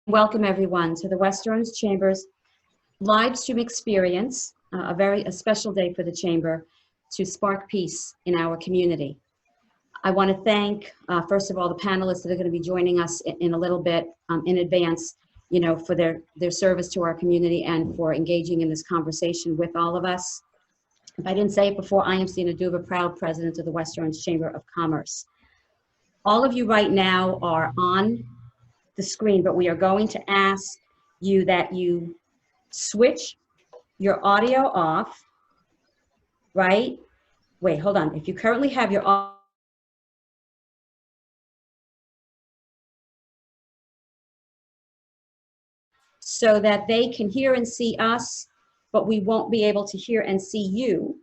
Welcome everyone to the West Orange Chamber's live stream experience, a special day for the Chamber to spark peace in our community. I want to thank, first of all, the panelists that are going to be joining us in a little bit in advance, for their service to our community and for engaging in this conversation with all of us. If I didn't say it before, I am Sina Duva, proud president of the West Orange Chamber of Commerce. All of you right now are on the screen, but we are going to ask you that you switch your audio off, right? Wait, hold on. If you currently have your audio, so that they can hear and see us, but we won't be able to hear and see you.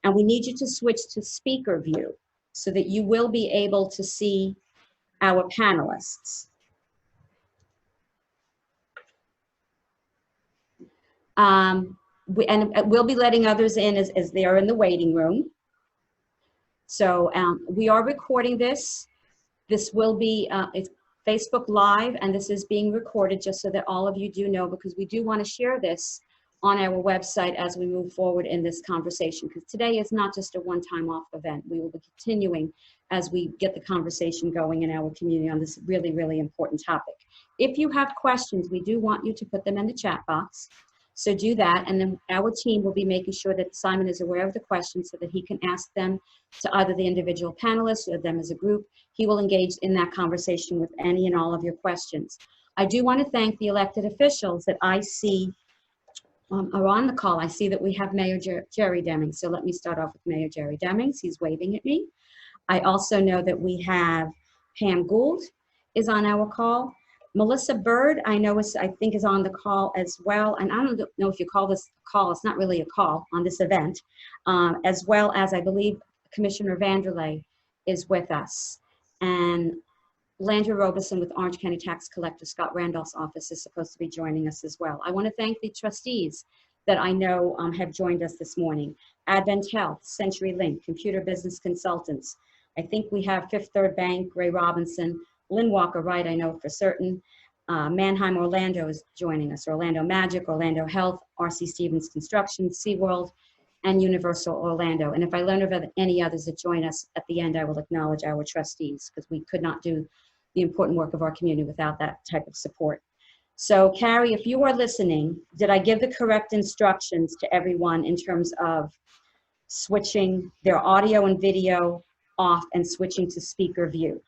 And we need you to switch to speaker view so that you will be able to see our panelists. We'll be letting others in as they are in the waiting room. So we are recording this. This will be it's Facebook Live, and this is being recorded just so that all of you do know, because we do want to share this on our website as we move forward in this conversation, because today is not just a one-time off event. We will be continuing as we get the conversation going in our community on this really, really important topic. If you have questions, we do want you to put them in the chat box. So do that, and then our team will be making sure that Simon is aware of the questions so that he can ask them to either the individual panelists or them as a group. He will engage in that conversation with any and all of your questions. I do want to thank the elected officials that I see are on the call. I see that we have Mayor Jerry Demings. So let me start off with Mayor Jerry Demings. He's waving at me. I also know that we have Pam Gould is on our call. Melissa Bird, I think is on the call as well. And I don't know if you call this a call, it's not really a call on this event, as well as I believe Commissioner Vanderlei is with us. And Landry Robeson with Orange County Tax Collector Scott Randolph's office is supposed to be joining us as well. I want to thank the trustees that I know have joined us this morning. Advent Health, CenturyLink, Computer Business Consultants. I think we have Fifth Third Bank, Ray Robinson, Lynn Walker Wright, I know for certain. Mannheim Orlando is joining us. Orlando Magic, Orlando Health, RC Stevens Construction, SeaWorld, and Universal Orlando. And if I learn of any others that join us at the end, I will acknowledge our trustees, because we could not do the important work of our community without that type of support. So Carrie, if you are listening, did I give the correct instructions to everyone in terms of switching their audio and video off and switching to speaker view?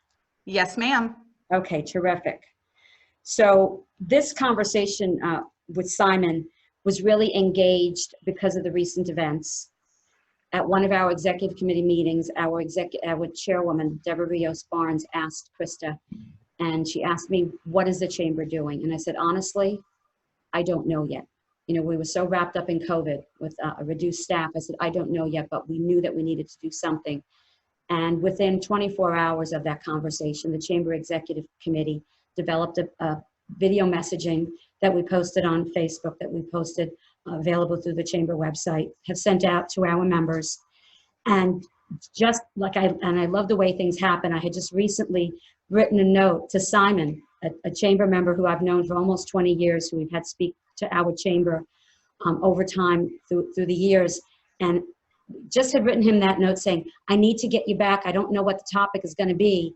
Yes, ma'am. Okay, terrific. So this conversation with Simon was really engaged because of the recent events. At one of our executive committee meetings, our chairwoman, Deborah Rios-Barnes, asked Krista, and she asked me, what is the chamber doing? And I said, honestly, I don't know yet. We were so wrapped up in COVID with a reduced staff. I said, I don't know yet, but we knew that we needed to do something. And within 24 hours of that conversation, the Chamber Executive Committee developed a video messaging that we posted on Facebook, that we posted available through the Chamber website, have sent out to our members. And just like I love the way things happen, I had just recently written a note to Simon, a Chamber member who I've known for almost 20 years, who we've had speak to our Chamber over time through the years. And just had written him that note saying, I need to get you back. I don't know what the topic is going to be.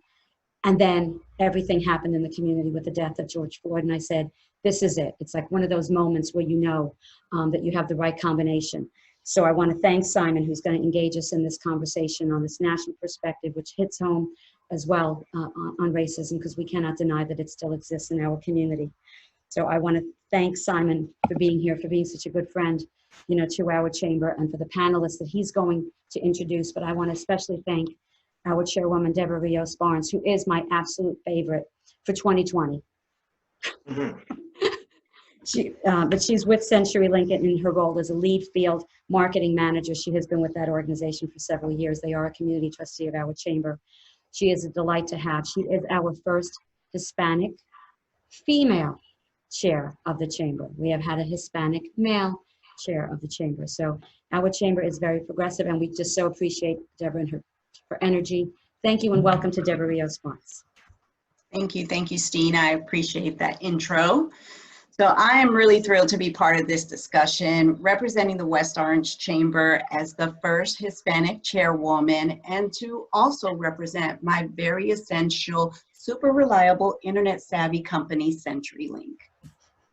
And then everything happened in the community with the death of George Floyd. And I said, this is it. It's like one of those moments where you know that you have the right combination. So I want to thank Simon, who's going to engage us in this conversation on this national perspective, which hits home as well on racism, because we cannot deny that it still exists in our community. So I want to thank Simon for being here, for being such a good friend, to our chamber, and for the panelists that he's going to introduce. But I want to especially thank our chairwoman, Deborah Rios-Barnes, who is my absolute favorite for 2020. But she's with CenturyLink in her role as a lead field marketing manager. She has been with that organization for several years. They are a community trustee of our chamber. She is a delight to have. She is our first Hispanic female chair of the chamber. We have had a Hispanic male chair of the chamber. So our chamber is very progressive, and we just so appreciate Deborah and her energy. Thank you, and welcome to Deborah Rios-Barnes. Thank you, Steen. I appreciate that intro. So I am really thrilled to be part of this discussion, representing the West Orange Chamber as the first Hispanic chairwoman, and to also represent my very essential, super reliable, internet savvy company, CenturyLink.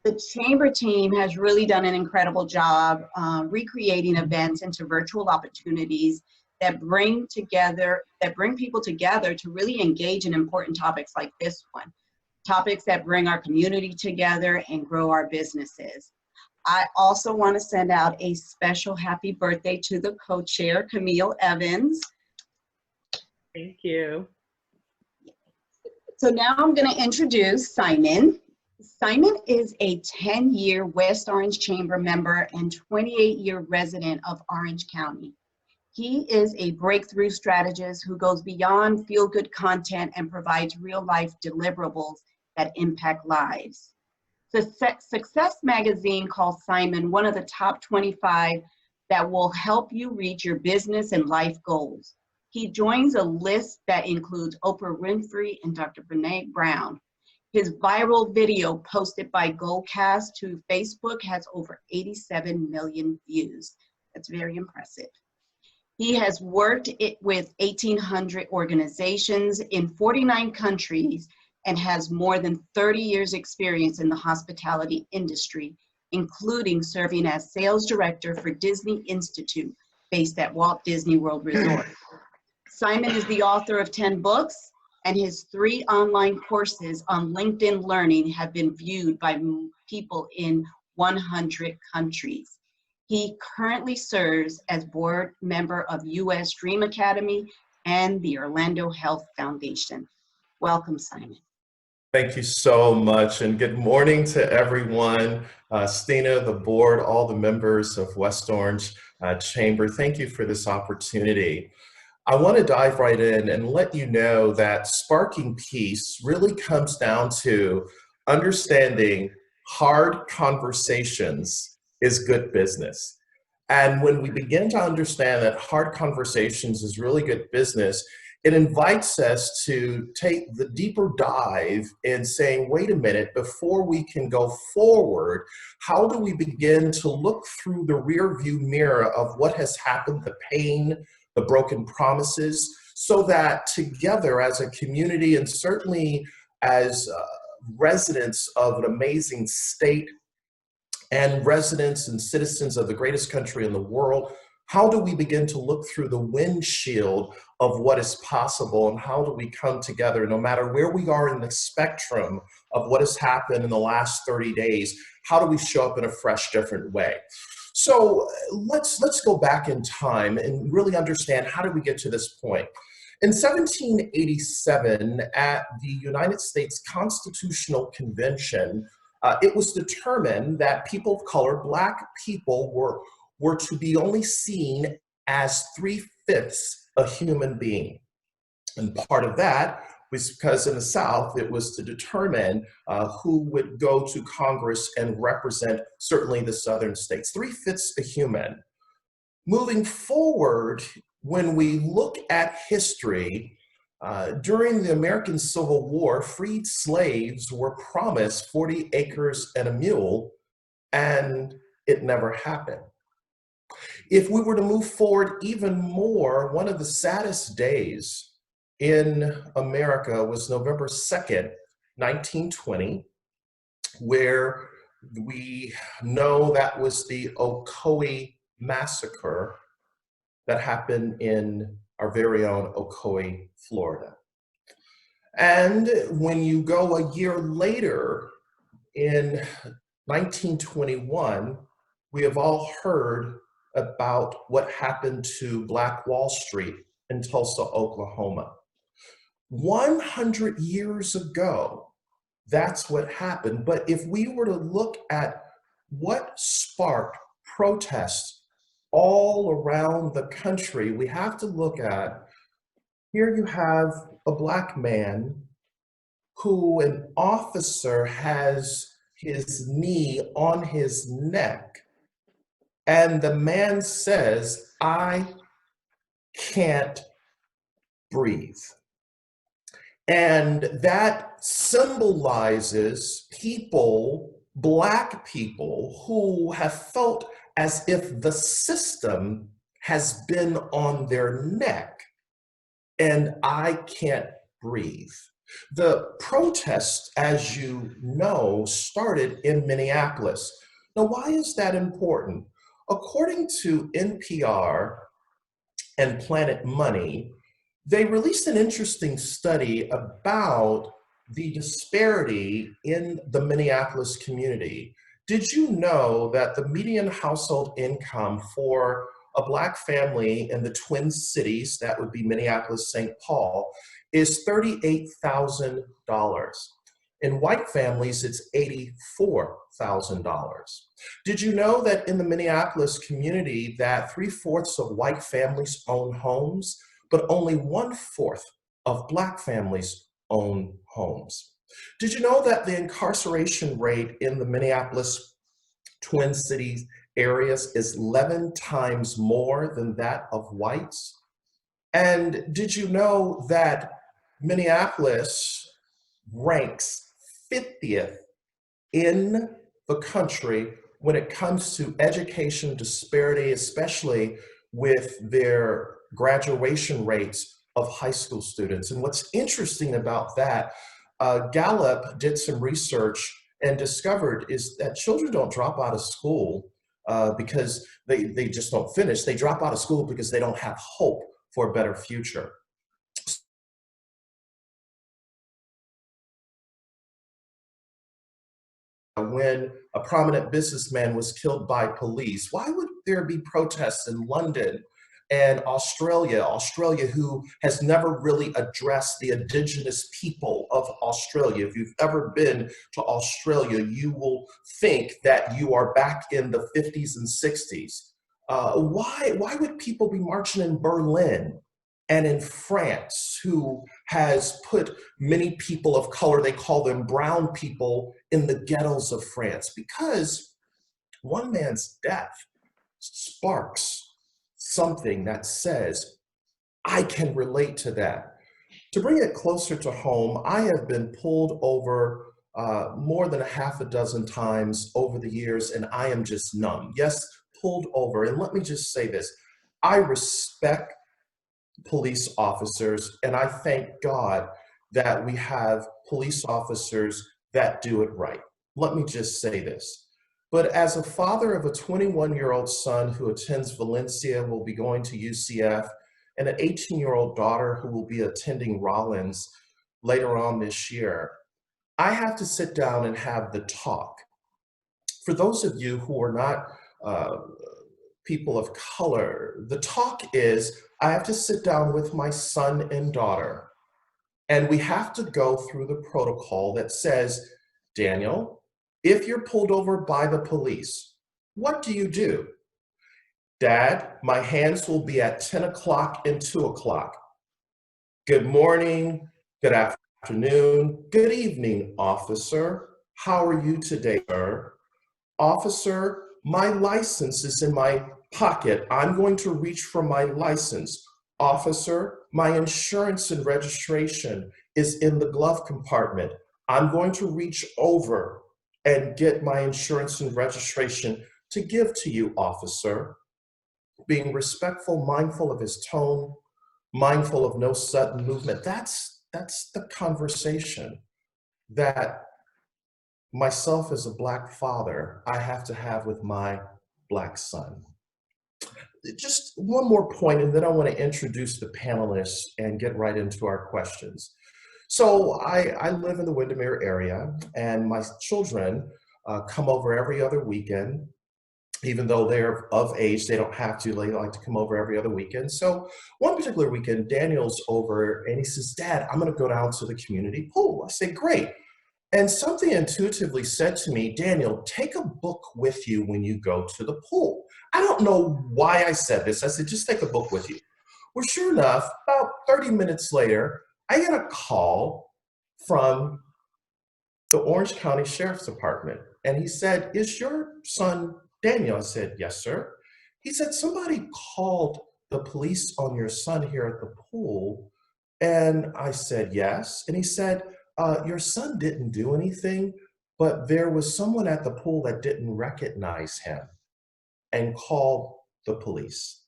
The Chamber team has really done an incredible job recreating events into virtual opportunities that bring people together to really engage in important topics like this one. Topics that bring our community together and grow our businesses. I also want to send out a special happy birthday to the co-chair, Camille Evans. Thank you. So now I'm going to introduce Simon. Simon is a 10-year West Orange Chamber member and 28-year resident of Orange County. He is a breakthrough strategist who goes beyond feel-good content and provides real-life deliverables that impact lives. Success Magazine calls Simon one of the top 25 that will help you reach your business and life goals. He joins a list that includes Oprah Winfrey and Dr. Brene Brown. His viral video posted by Goldcast to Facebook has over 87 million views. That's very impressive. He has worked with 1,800 organizations in 49 countries and has more than 30 years experience in the hospitality industry, including serving as sales director for Disney Institute, based at Walt Disney World Resort. Simon is the author of 10 books, and his 3 online courses on LinkedIn Learning have been viewed by people in 100 countries. He currently serves as board member of US Dream Academy and the Orlando Health Foundation. Welcome, Simon. Thank you so much, and good morning to everyone. Stina, the board, all the members of West Orange Chamber, thank you for this opportunity. I want to dive right in and let you know that sparking peace really comes down to understanding hard conversations is good business. And when we begin to understand that hard conversations is really good business, it invites us to take the deeper dive in saying, wait a minute, before we can go forward, how do we begin to look through the rear view mirror of what has happened, the pain, the broken promises, so that together as a community and certainly as residents of an amazing state and residents and citizens of the greatest country in the world, how do we begin to look through the windshield of what is possible, and how do we come together no matter where we are in the spectrum of what has happened in the last 30 days, how do we show up in a fresh, different way? So let's go back in time and really understand, how did we get to this point? In 1787, at the United States Constitutional Convention, it was determined that people of color, Black people, were to be only seen as 3/5 a human being. And part of that was because in the South, it was to determine who would go to Congress and represent certainly the Southern states. 3/5 a human. Moving forward, when we look at history, during the American Civil War, freed slaves were promised 40 acres and a mule, and it never happened. If we were to move forward even more, one of the saddest days in America was November 2nd, 1920, where we know that was the Ocoee Massacre that happened in our very own Ocoee, Florida. And when you go a year later, in 1921, we have all heard about what happened to Black Wall Street in Tulsa, Oklahoma. 100 years ago, that's what happened. But if we were to look at what sparked protests all around the country, we have to look at, here you have a Black man who an officer has his knee on his neck, and the man says, "I can't breathe." And that symbolizes people, Black people, who have felt as if the system has been on their neck and I can't breathe. The protest, as you know, started in Minneapolis. Now, why is that important? According to NPR and Planet Money, they released an interesting study about the disparity in the Minneapolis community. Did you know that the median household income for a Black family in the Twin Cities, that would be Minneapolis, St. Paul, is $38,000? In white families, it's $84,000. Did you know that in the Minneapolis community that 3/4 of white families own homes, but only 1/4 of Black families own homes? Did you know that the incarceration rate in the Minneapolis Twin Cities areas is 11 times more than that of whites? And did you know that Minneapolis ranks 50th in the country when it comes to education disparity, especially with their graduation rates of high school students? And what's interesting about that, Gallup did some research and discovered is that children don't drop out of school because they just don't finish. They drop out of school because they don't have hope for a better future. When a prominent businessman was killed by police, why would there be protests in London and Australia, who has never really addressed the indigenous people of Australia? If you've ever been to Australia, you will think that you are back in the 50s and 60s. Why would people be marching in Berlin and in France, who has put many people of color, they call them brown people, in the ghettos of France? Because one man's death sparks something that says, I can relate to that. To bring it closer to home, I have been pulled over more than a half a dozen times over the years, and I am just numb. Yes, pulled over. And let me just say this, I respect police officers, and I thank God that we have police officers that do it right. Let me just say this. But as a father of a 21-year-old son who attends Valencia, will be going to UCF, and an 18-year-old daughter who will be attending Rollins later on this year, I have to sit down and have the talk. For those of you who are not people of color, the talk is, I have to sit down with my son and daughter, and we have to go through the protocol that says, Daniel, if you're pulled over by the police, what do you do? Dad, my hands will be at 10 o'clock and 2 o'clock. Good morning, good afternoon, good evening, officer. How are you today, sir? Officer, my license is in my pocket. I'm going to reach for my license. Officer, my insurance and registration is in the glove compartment. I'm going to reach over and get my insurance and registration to give to you, officer. Being respectful, mindful of his tone, mindful of no sudden movement. That's the conversation that myself as a Black father, I have to have with my Black son. Just one more point, and then I want to introduce the panelists and get right into our questions. So I live in the Windermere area, and my children come over every other weekend. Even though they're of age, they don't have to, they like to come over every other weekend. So one particular weekend, Daniel's over and he says, Dad, I'm gonna go down to the community pool. I say, great. And something intuitively said to me, Daniel, take a book with you when you go to the pool. I don't know why I said this. I said, just take a book with you. Well, sure enough, about 30 minutes later, I get a call from the Orange County Sheriff's Department. And he said, is your son Daniel? I said, yes, sir. He said, somebody called the police on your son here at the pool And I said, yes. And he said, your son didn't do anything, but there was someone at the pool that didn't recognize him and called the police.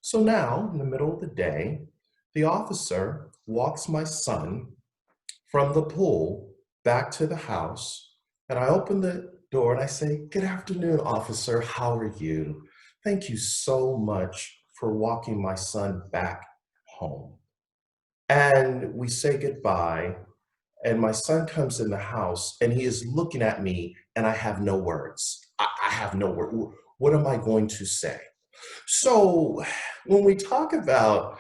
So now, in the middle of the day, the officer walks my son from the pool back to the house, and I open the door and I say, good afternoon, officer, how are you? Thank you so much for walking my son back home. And we say goodbye, and my son comes in the house and he is looking at me and I have no words. I have no word. What am I going to say? So when we talk about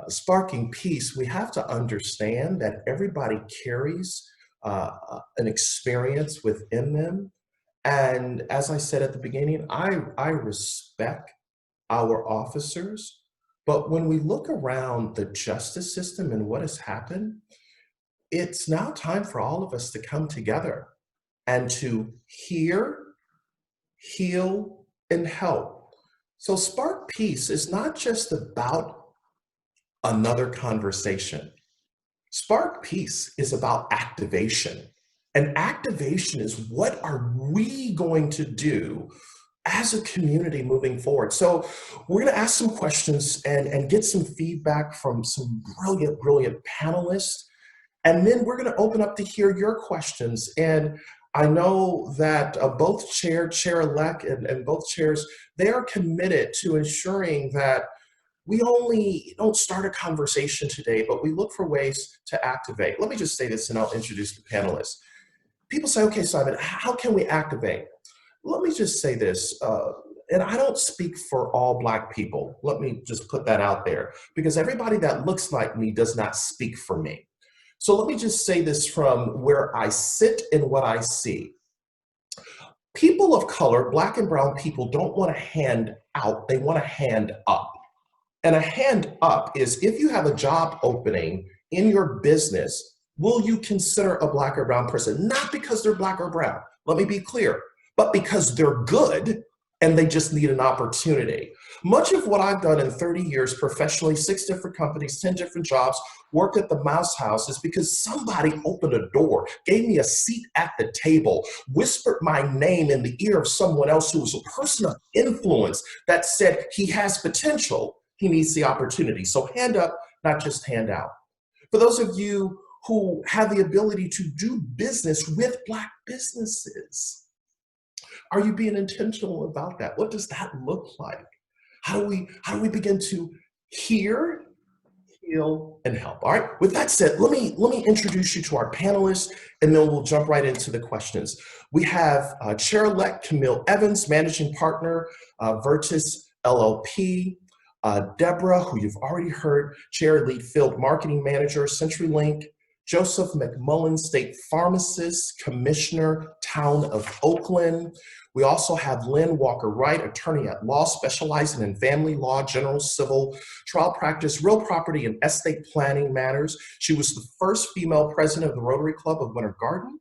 sparking peace, we have to understand that everybody carries an experience within them. And as I said at the beginning, I respect our officers, but when we look around the justice system and what has happened, it's now time for all of us to come together and to hear, heal, and help. So Spark Peace is not just about another conversation. Spark Peace is about activation. And activation is, what are we going to do as a community moving forward? So we're going to ask some questions and get some feedback from some brilliant, brilliant panelists. And then we're going to open up to hear your questions. And I know that both Chair-elect and both chairs, they are committed to ensuring that we only don't start a conversation today, but we look for ways to activate. Let me just say this and I'll introduce the panelists. People say, okay, Simon, how can we activate? Let me just say this, and I don't speak for all Black people. Let me just put that out there, because everybody that looks like me does not speak for me. So let me just say this from where I sit and what I see. People of color, Black and brown people, don't want to hand out, they want to hand up. And a hand up is, if you have a job opening in your business, will you consider a Black or brown person? Not because they're Black or brown, let me be clear, but because they're good and they just need an opportunity. Much of what I've done in 30 years professionally, 6 different companies, 10 different jobs, worked at the Mouse House, is because somebody opened a door, gave me a seat at the table, whispered my name in the ear of someone else who was a person of influence that said he has potential. He needs the opportunity. So hand up, not just hand out. For those of you who have the ability to do business with Black businesses, are you being intentional about that? What does that look like? How do we begin to hear, heal, and help? All right, with that said, let me introduce you to our panelists, and then we'll jump right into the questions. We have Chair-elect Camille Evans, Managing Partner, Virtus LLP, Deborah, who you've already heard, Chair Lead Field Marketing Manager, CenturyLink, Joseph McMullen, State Pharmacist, Commissioner, Town of Oakland. We also have Lynn Walker-Wright, Attorney at Law, specializing in family law, general civil, trial practice, real property, and estate planning matters. She was the first female president of the Rotary Club of Winter Garden.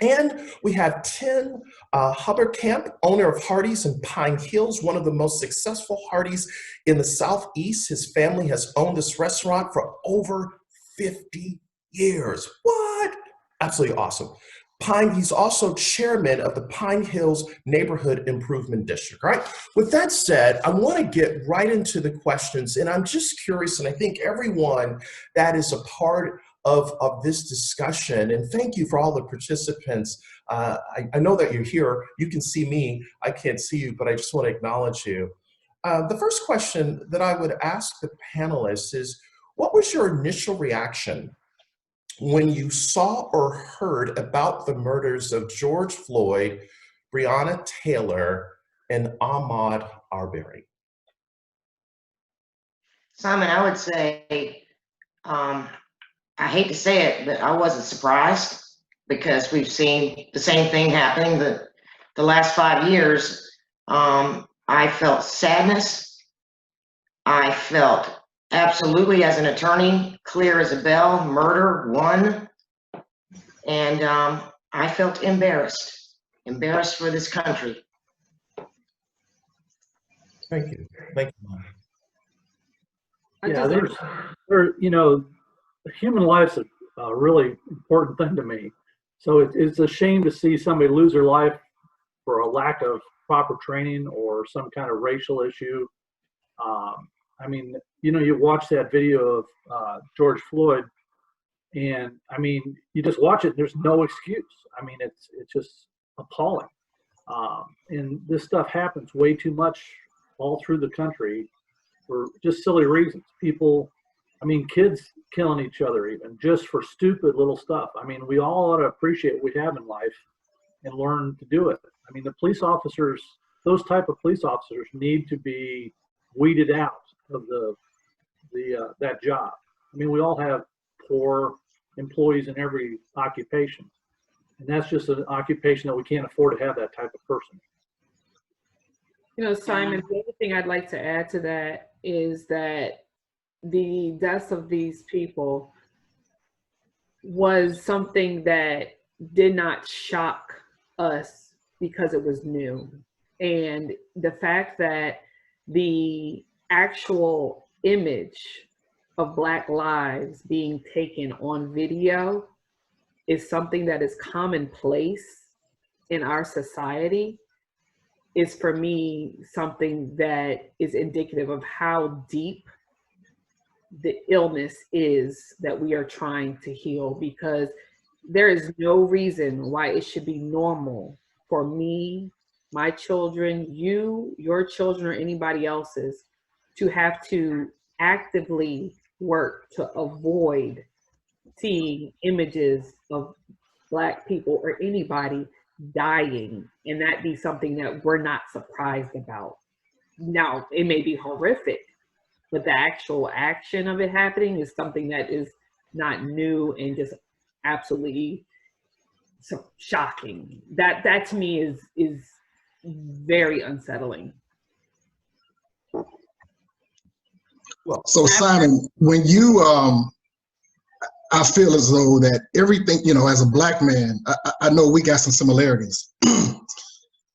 And we have Tim Huberkamp, owner of Hardee's in Pine Hills, one of the most successful Hardee's in the Southeast. His family has owned this restaurant for over 50 years. What? Absolutely awesome. He's also chairman of the Pine Hills Neighborhood Improvement District, right? With that said, I want to get right into the questions, and I'm just curious, and I think everyone that is a part of this discussion, and thank you for all the participants. I know that you're here. You can see me. I can't see you, but I just want to acknowledge you. The first question that I would ask the panelists is, what was your initial reaction when you saw or heard about the murders of George Floyd, Breonna Taylor, and Ahmaud Arbery? Simon, I would say, I hate to say it, but I wasn't surprised, because we've seen the same thing happening the last 5 years. I felt sadness. I felt absolutely, as an attorney, clear as a bell, murder, one. And I felt embarrassed for this country. Thank you. Thank you. I Yeah, just- you know, human life's a really important thing to me. So it's a shame to see somebody lose their life for a lack of proper training or some kind of racial issue. I mean, you know, you watch that video of George Floyd, and I mean, you just watch it. And there's no excuse. I mean, it's just appalling. And this stuff happens way too much all through the country for just silly reasons. People, I mean, kids killing each other even just for stupid little stuff. I mean, we all ought to appreciate what we have in life and learn to do it. I mean, the police officers, those type of police officers need to be weeded out of that job. I mean, we all have poor employees in every occupation, and that's just an occupation that we can't afford to have that type of person. You know, Simon, the other thing I'd like to add to that is that the deaths of these people was something that did not shock us because it was new. And the fact that the actual image of Black lives being taken on video is something that is commonplace in our society is, for me, something that is indicative of how deep the illness is that we are trying to heal, because there is no reason why it should be normal for me, my children, you, your children, or anybody else's to have to actively work to avoid seeing images of Black people or anybody dying, and that be something that we're not surprised about. Now, it may be horrific, but the actual action of it happening is something that is not new and just absolutely so shocking. That to me is very unsettling. So Simon, when you I feel as though that everything, you know, as a Black man, I know we got some similarities.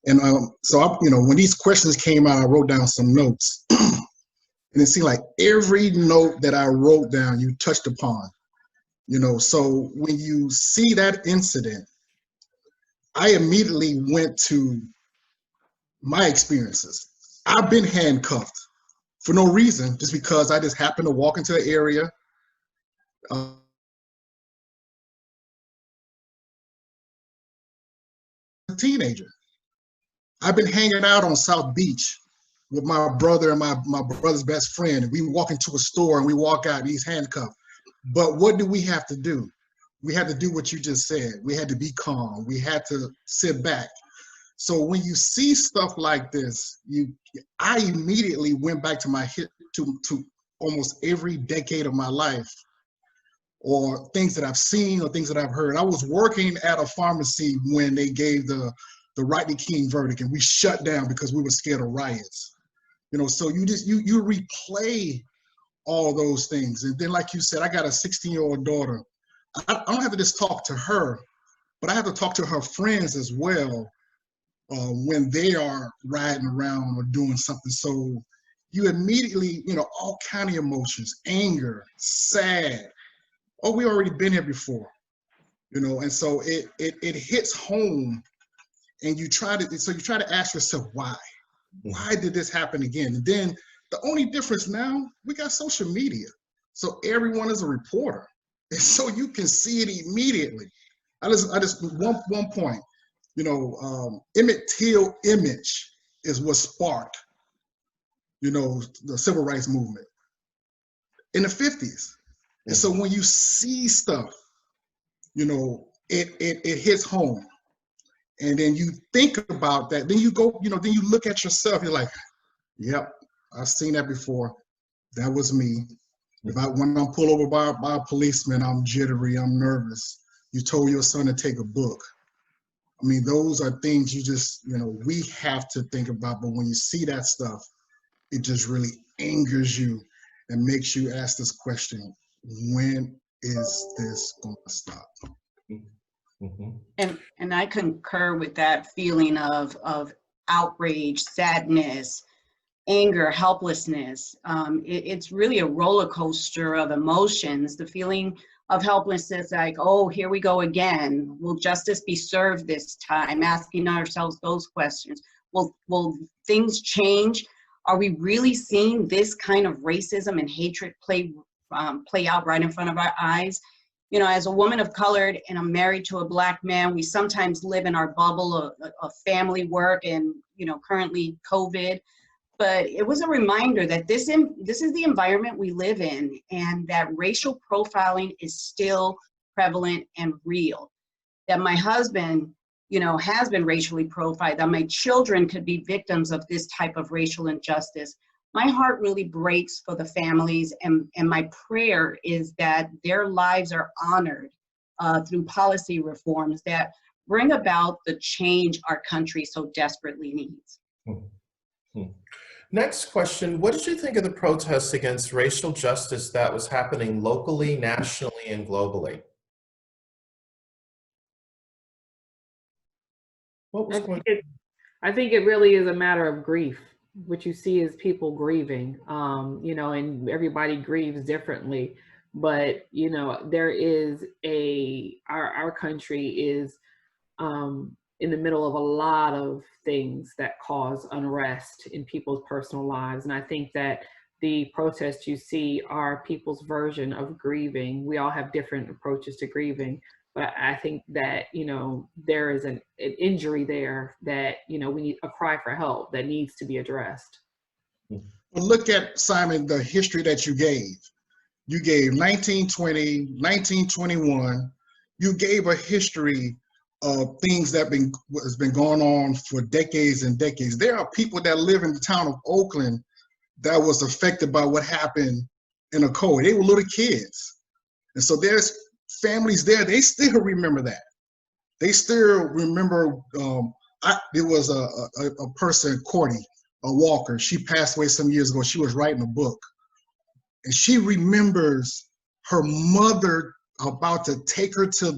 And so I, you know, when these questions came out, I wrote down some notes. And it seemed like every note that I wrote down, you touched upon, you know. So when you see that incident, I immediately went to my experiences. I've been handcuffed for no reason, just because I just happened to walk into an area. A teenager. I've been hanging out on South Beach with my brother and my brother's best friend. And we walk into a store and we walk out and he's handcuffed. But what do we have to do? We had to do what you just said. We had to be calm. We had to sit back. So when you see stuff like this, I immediately went back to to almost every decade of my life, or things that I've seen or things that I've heard. I was working at a pharmacy when they gave the Rodney King verdict, and we shut down because we were scared of riots. You know, so you replay all those things. And then, like you said, I got a 16-year-old daughter. I don't have to just talk to her, but I have to talk to her friends as well when they are riding around or doing something. So you immediately, you know, all kind of emotions, anger, sad. Oh, we already been here before, you know, and so it hits home, and you try to ask yourself, why did this happen again? And then the only difference now, we got social media, so everyone is a reporter, and so you can see it immediately. I just one point, you know, Emmett Till image is what sparked, you know, the civil rights movement in the 50s. And so when you see stuff, you know, it hits home. And then you think about that, then you go, you know, then you look at yourself, you're like, yep, I've seen that before. That was me. When I'm pulled over by a policeman, I'm jittery, I'm nervous. You told your son to take a book. I mean, those are things you just, you know, we have to think about. But when you see that stuff, it just really angers you and makes you ask this question: when is this going to stop? Mm-hmm. And I concur with that feeling of outrage, sadness, anger, helplessness. It's really a roller coaster of emotions. The feeling of helplessness, like, oh, here we go again. Will justice be served this time? Asking ourselves those questions. Will things change? Are we really seeing this kind of racism and hatred play out right in front of our eyes? You know, as a woman of color and I'm married to a Black man, we sometimes live in our bubble of family work and, you know, currently COVID. But it was a reminder that this is the environment we live in, and that racial profiling is still prevalent and real. That my husband, you know, has been racially profiled, that my children could be victims of this type of racial injustice. My heart really breaks for the families, and my prayer is that their lives are honored through policy reforms that bring about the change our country so desperately needs. Next question, what did you think of the protests against racial justice that was happening locally, nationally, and globally? What was going on? I think it really is a matter of grief. What you see is people grieving, you know, and everybody grieves differently. But, you know, there is our country is in the middle of a lot of things that cause unrest in people's personal lives. And I think that the protests you see are people's version of grieving. We all have different approaches to grieving. But I think that, you know, there is an injury there that, you know, we need a cry for help that needs to be addressed. Well, look at, Simon, the history that you gave. You gave 1920, 1921. You gave a history of things that has been going on for decades and decades. There are people that live in the town of Oakland that was affected by what happened in a COVID. They were little kids. And so there's families there, they still remember that. They still remember, there was a person, Courtney, a Walker, she passed away some years ago. She was writing a book. And she remembers her mother about to take her to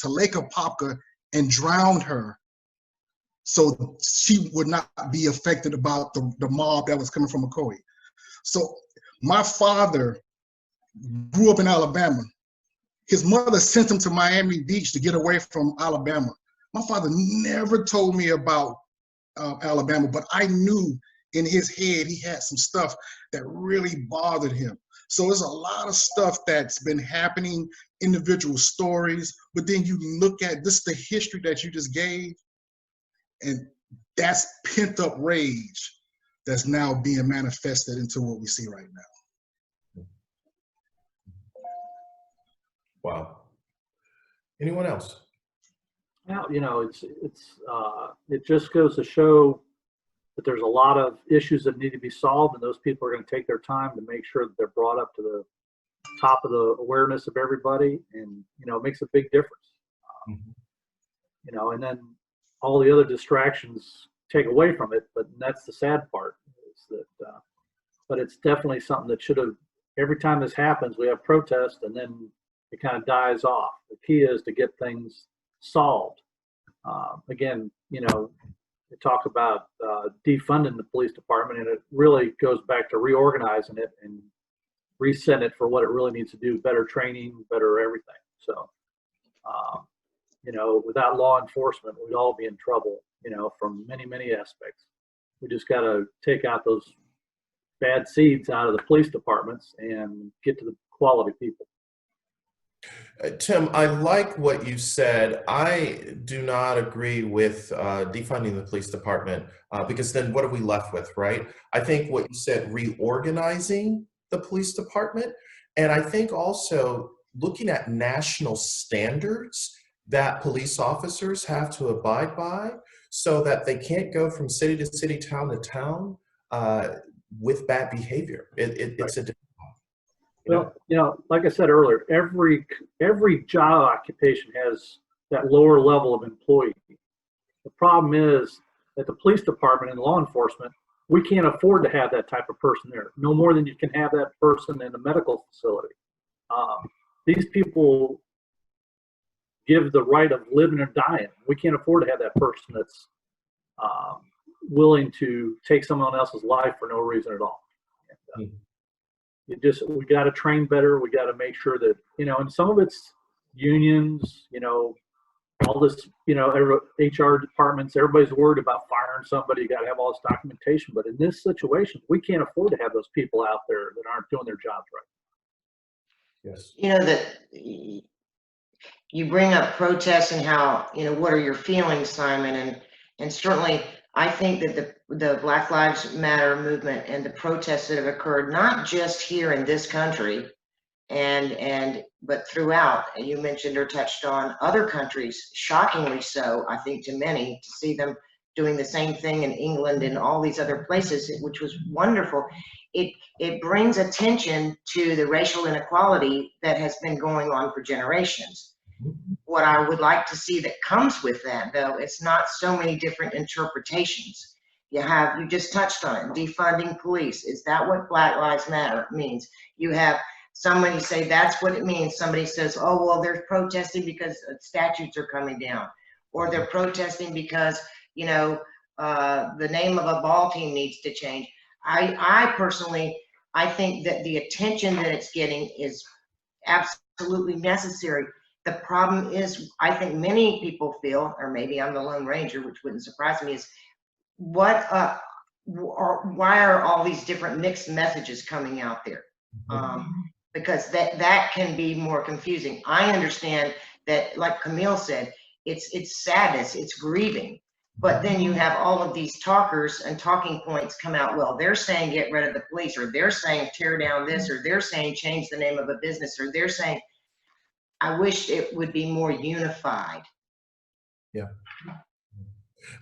Lake Apopka and drown her, so she would not be affected about the mob that was coming from Ocoee. So my father grew up in Alabama. His mother sent him to Miami Beach to get away from Alabama. My father never told me about Alabama, but I knew in his head he had some stuff that really bothered him. So there's a lot of stuff that's been happening, individual stories, but then you look at this, the history that you just gave, and that's pent up rage that's now being manifested into what we see right now. Wow. Anyone else? Now, you know, it just goes to show that there's a lot of issues that need to be solved, and those people are going to take their time to make sure that they're brought up to the top of the awareness of everybody, and, you know, it makes a big difference. You know, and then all the other distractions take away from it, but that's the sad part, is that, but it's definitely something that should have, every time this happens, we have protests, and then it kind of dies off. The key is to get things solved. Again, you know, we talk about defunding the police department, and it really goes back to reorganizing it and reset it for what it really needs to do: better training, better everything. So, you know, without law enforcement, we'd all be in trouble, you know, from many, many aspects. We just got to take out those bad seeds out of the police departments and get to the quality people. Tim, I like what you said. I do not agree with defunding the police department because then what are we left with, right? I think what you said, reorganizing the police department, and I think also looking at national standards that police officers have to abide by so that they can't go from city to city, town to town with bad behavior. It's a Well, you know, like I said earlier, every job occupation has that lower level of employee. The problem is that the police department and law enforcement, we can't afford to have that type of person there, no more than you can have that person in a medical facility. These people give the right of living or dying. We can't afford to have that person that's willing to take someone else's life for no reason at all. And, we got to train better. We got to make sure that, and some of it's unions, all this, HR departments, everybody's worried about firing somebody. You got to have all this documentation. But in this situation, we can't afford to have those people out there that aren't doing their jobs right. Yes. That you bring up protests and how, what are your feelings, Simon? And certainly I think that the Black Lives Matter movement and the protests that have occurred, not just here in this country, but throughout, and you mentioned or touched on other countries, shockingly so, I think, to many, to see them doing the same thing in England and all these other places, which was wonderful. It brings attention to the racial inequality that has been going on for generations. What I would like to see that comes with that, though, it's not so many different interpretations. You just touched on it, defunding police. Is that what Black Lives Matter means? You have somebody say that's what it means. Somebody says, oh, well, they're protesting because statutes are coming down, or they're protesting because, the name of a ball team needs to change. I personally, I think that the attention that it's getting is absolutely necessary. The problem is, I think many people feel, or maybe I'm the Lone Ranger, which wouldn't surprise me, is why are all these different mixed messages coming out there? Because that can be more confusing. I understand that, like Camille said, it's sadness, it's grieving. But then you have all of these talkers and talking points come out. Well, they're saying get rid of the police, or they're saying tear down this, or they're saying change the name of a business, or they're saying, I wish it would be more unified. Yeah.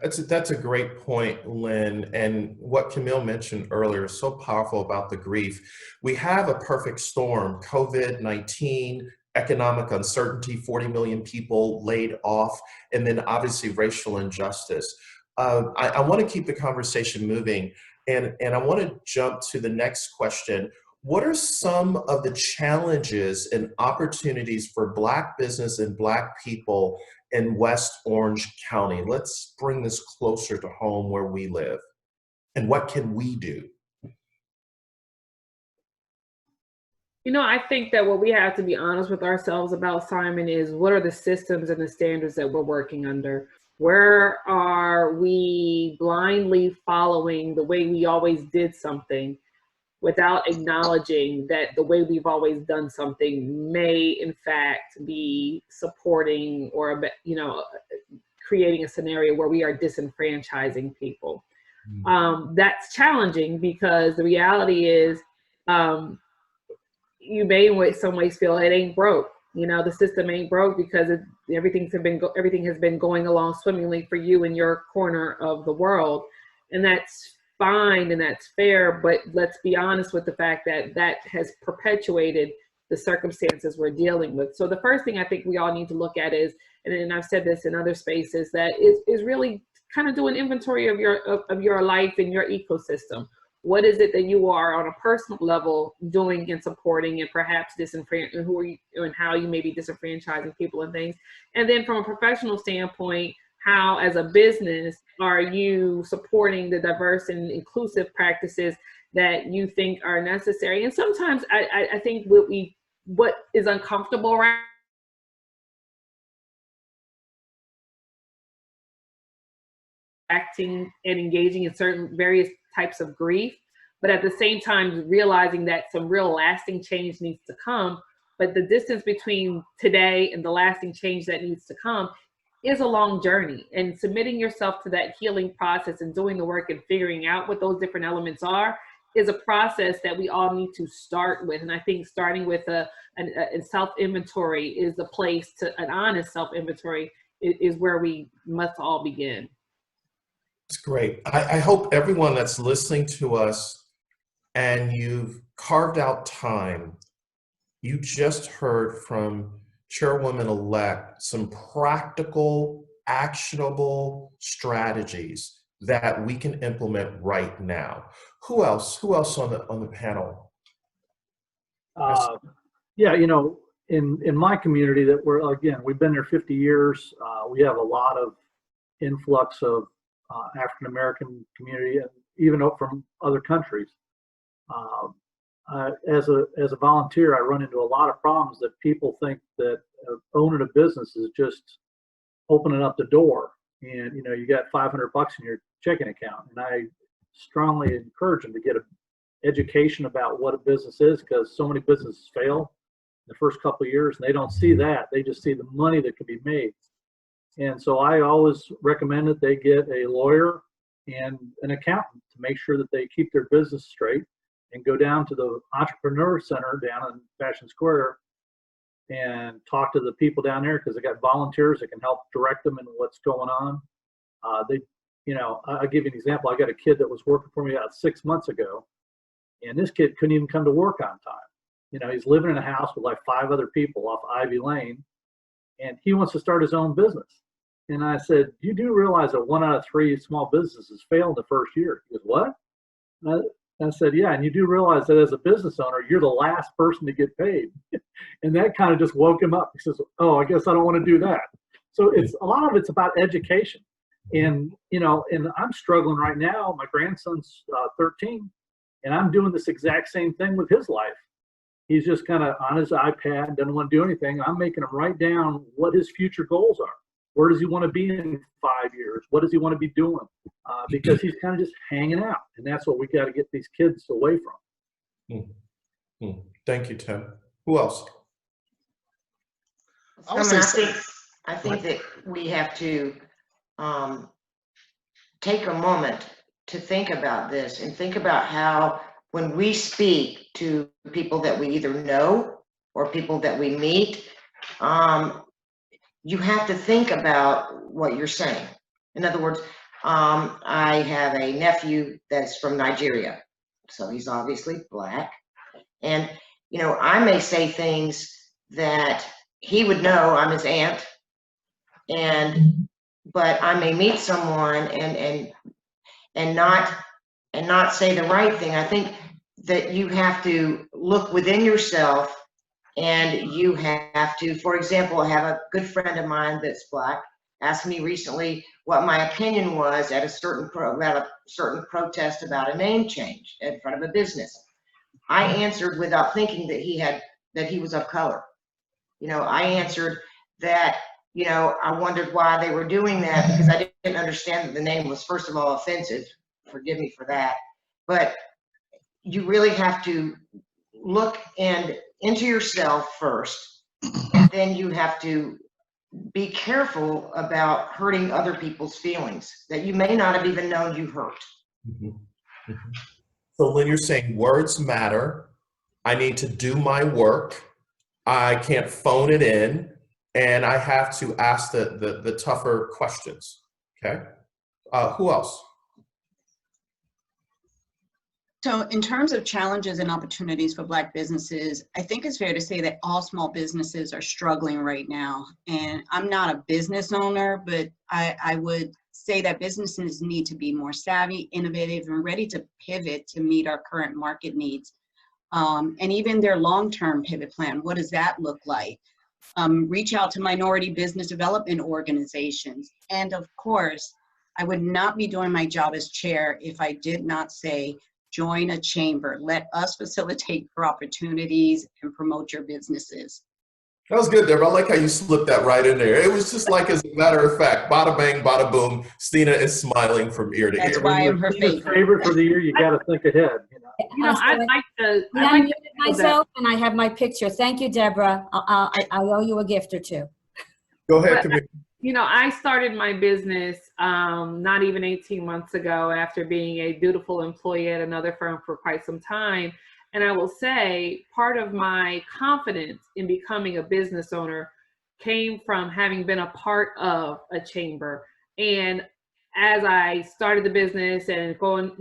That's a great point, Lynn. And what Camille mentioned earlier is so powerful about the grief. We have a perfect storm: COVID-19, economic uncertainty, 40 million people laid off, and then obviously racial injustice. I want to keep the conversation moving, and I want to jump to the next question. What are some of the challenges and opportunities for Black business and Black people in West Orange County? Let's bring this closer to home where we live. And what can we do? I think that what we have to be honest with ourselves about, Simon, is what are the systems and the standards that we're working under? Where are we blindly following the way we always did something, without acknowledging that the way we've always done something may in fact be supporting or, creating a scenario where we are disenfranchising people. That's challenging because the reality is, you may in some ways feel it ain't broke. The system ain't broke because everything has been going along swimmingly for you in your corner of the world. And that's fine and that's fair, but let's be honest with the fact that that has perpetuated the circumstances we're dealing with. So the first thing I think we all need to look at is, and I've said this in other spaces, that is really kind of do an inventory of your life and your ecosystem. What is it that you are on a personal level doing and supporting, and perhaps and how you may be disenfranchising people and things. And then from a professional standpoint, how as a business are you supporting the diverse and inclusive practices that you think are necessary? And sometimes I think what is uncomfortable around acting and engaging in certain various types of grief, but at the same time realizing that some real lasting change needs to come. But the distance between today and the lasting change that needs to come is a long journey, and submitting yourself to that healing process and doing the work and figuring out what those different elements are is a process that we all need to start with. And I think starting with a self-inventory is the place to, an honest self-inventory is where we must all begin. It's great. I hope everyone that's listening to us and you've carved out time, you just heard from Chairwoman-elect some practical, actionable strategies that we can implement right now. Who else on the panel? Yeah, in my community that we've been there 50 years. We have a lot of influx of African American community, and even from other countries. As a volunteer, I run into a lot of problems that people think that owning a business is just opening up the door, and you got $500 in your checking account. And I strongly encourage them to get an education about what a business is, because so many businesses fail in the first couple of years, and they don't see that. They just see the money that can be made. And so I always recommend that they get a lawyer and an accountant to make sure that they keep their business straight, and go down to the Entrepreneur Center down in Fashion Square and talk to the people down there, because they got volunteers that can help direct them in what's going on. I'll give you an example. I got a kid that was working for me about 6 months ago, and this kid couldn't even come to work on time. He's living in a house with like 5 other people off Ivy Lane, and he wants to start his own business. And I said, you do realize that 1 out of 3 small businesses fail in the first year? He goes, what? I said, yeah, and you do realize that as a business owner, you're the last person to get paid. And that kind of just woke him up. He says, oh, I guess I don't want to do that. So a lot of it's about education. And, and I'm struggling right now. My grandson's 13, and I'm doing this exact same thing with his life. He's just kind of on his iPad, doesn't want to do anything. I'm making him write down what his future goals are. Where does he want to be in 5 years? What does he want to be doing? Because he's kind of just hanging out, and that's what we got to get these kids away from. Thank you, Tim. Who else? I think that we have to take a moment to think about this, and think about how, when we speak to people that we either know or people that we meet, you have to think about what you're saying. In other words, I have a nephew that's from Nigeria, so he's obviously Black. And, I may say things that he would know. I'm his aunt, but I may meet someone and not say the right thing. I think that you have to look within yourself, and you have to, for example, I have a good friend of mine that's Black asked me recently what my opinion was at a certain protest about a name change in front of a business. I answered without thinking that he was of color. I answered that, I wondered why they were doing that, because I didn't understand that the name was, first of all, offensive. Forgive me for that. But you really have to look into yourself first, and then you have to be careful about hurting other people's feelings that you may not have even known you hurt. So when you're saying words matter, I need to do my work, I can't phone it in, and I have to ask the tougher questions. Okay. Who else? So in terms of challenges and opportunities for Black businesses, I think it's fair to say that all small businesses are struggling right now. And I'm not a business owner, but I would say that businesses need to be more savvy, innovative, and ready to pivot to meet our current market needs. And even their long-term pivot plan, what does that look like? Reach out to minority business development organizations. And of course, I would not be doing my job as chair if I did not say, join a chamber. Let us facilitate for opportunities and promote your businesses. That was good, Deborah. I like how you slipped that right in there. It was just like, as a matter of fact, bada bang, bada boom. Stina is smiling from ear to ear. That's why I'm her favorite for the year. You got to think ahead. I'd like to. I muted myself, and I have my picture. Thank you, Deborah. I owe you a gift or two. Go ahead, Camille. I started my business not even 18 months ago, after being a dutiful employee at another firm for quite some time. And I will say part of my confidence in becoming a business owner came from having been a part of a chamber. And as I started the business and going,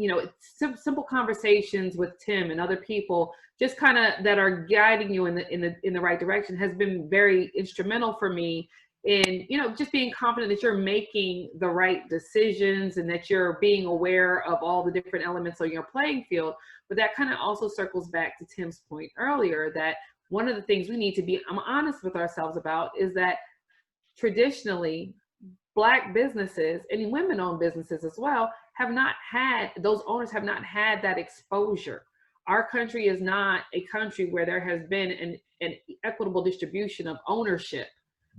simple conversations with Tim and other people, just kind of that are guiding you in the right direction, has been very instrumental for me in, just being confident that you're making the right decisions and that you're being aware of all the different elements on your playing field. But that kind of also circles back to Tim's point earlier, that one of the things we need to be honest with ourselves about is that traditionally Black businesses and women-owned businesses as well have not had, those owners have not had that exposure. Our country is not a country where there has been an equitable distribution of ownership.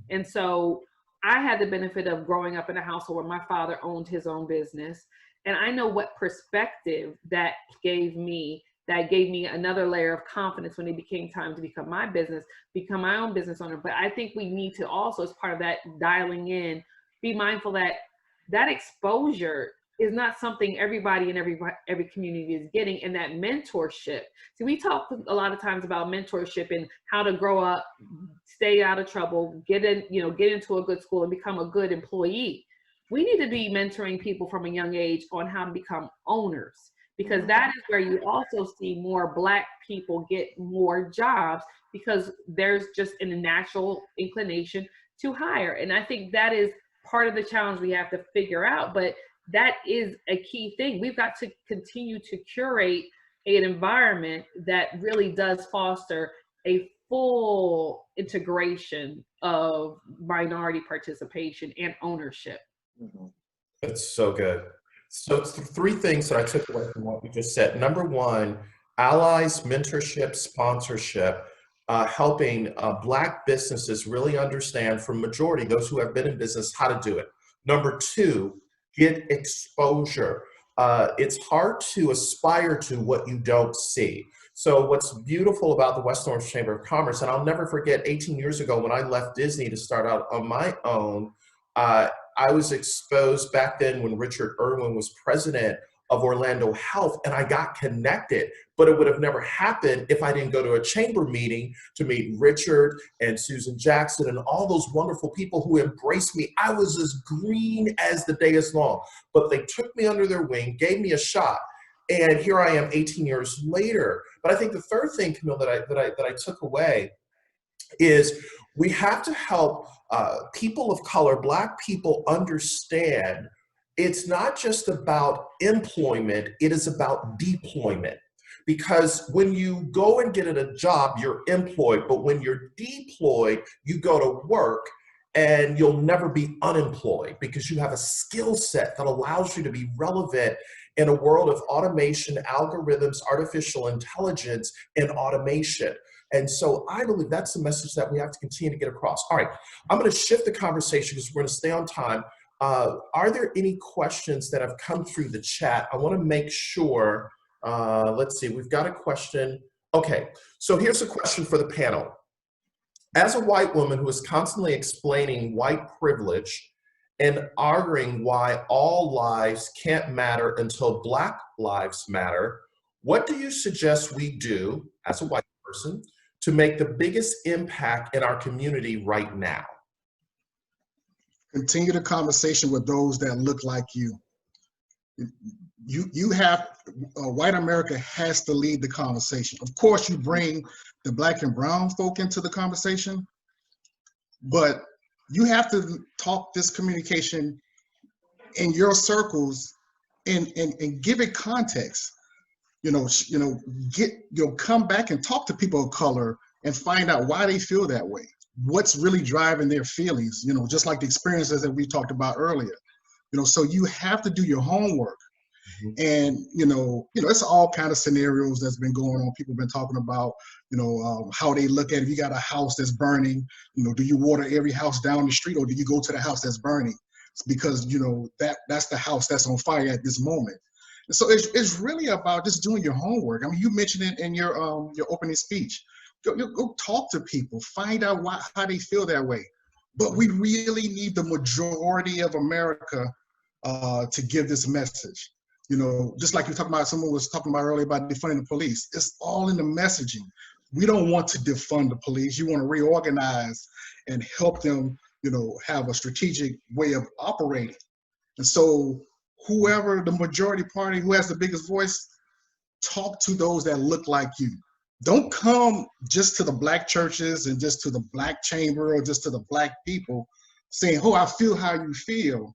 And so I had the benefit of growing up in a household where my father owned his own business. And I know what perspective that gave me another layer of confidence when it became time to become my own business owner. But I think we need to also, as part of that dialing in, be mindful that that exposure is not something everybody in every community is getting, and that mentorship. See, we talk a lot of times about mentorship and how to grow up, stay out of trouble, get into a good school and become a good employee. We need to be mentoring people from a young age on how to become owners, because that is where you also see more Black people get more jobs, because there's just a natural inclination to hire. And I think that is part of the challenge we have to figure out, but that is a key thing. We've got to continue to curate an environment that really does foster a full integration of minority participation and ownership. That's so good. So it's the three things that I took away from what you just said. Number one, allies, mentorship, sponsorship, helping Black businesses really understand, from majority, those who have been in business, how to do it. Number two, get exposure. It's hard to aspire to what you don't see. So what's beautiful about the West Orange Chamber of Commerce, and I'll never forget 18 years ago when I left Disney to start out on my own, I was exposed back then when Richard Irwin was president of Orlando Health, and I got connected, but it would have never happened if I didn't go to a chamber meeting to meet Richard and Susan Jackson and all those wonderful people who embraced me. I was as green as the day is long, but they took me under their wing, gave me a shot, and here I am 18 years later. But I think the third thing, Camille, that I took away is we have to help people of color, Black people, understand it's not just about employment, it is about deployment. Because when you go and get a job, you're employed, but when you're deployed, you go to work and you'll never be unemployed because you have a skill set that allows you to be relevant in a world of automation, algorithms, artificial intelligence, and automation. And so I believe that's the message that we have to continue to get across. All right, I'm going to shift the conversation because we're going to stay on time. Are there any questions that have come through the chat? I want to make sure, let's see, we've got a question. Okay, so here's a question for the panel. As a white woman who is constantly explaining white privilege and arguing why all lives can't matter until Black lives matter, what do you suggest we do as a white person to make the biggest impact in our community right now? Continue the conversation with those that look like you. You have, white America has to lead the conversation. Of course, you bring the Black and brown folk into the conversation, but you have to talk this communication in your circles and give it context. Come back and talk to people of color and find out why they feel that way. What's really driving their feelings, just like the experiences that we talked about earlier. So you have to do your homework. And, it's all kind of scenarios that's been going on. People have been talking about, how they look at it. If you got a house that's burning, do you water every house down the street or do you go to the house that's burning? It's because, that's the house that's on fire at this moment. And so it's really about just doing your homework. I mean, you mentioned it in your opening speech. Go talk to people, find out how they feel that way. But we really need the majority of America to give this message. Just like someone was talking about earlier about defunding the police. It's all in the messaging. We don't want to defund the police. You want to reorganize and help them, have a strategic way of operating. And so whoever the majority party who has the biggest voice, talk to those that look like you. Don't come just to the Black churches and just to the Black chamber or just to the Black people saying, oh, I feel how you feel.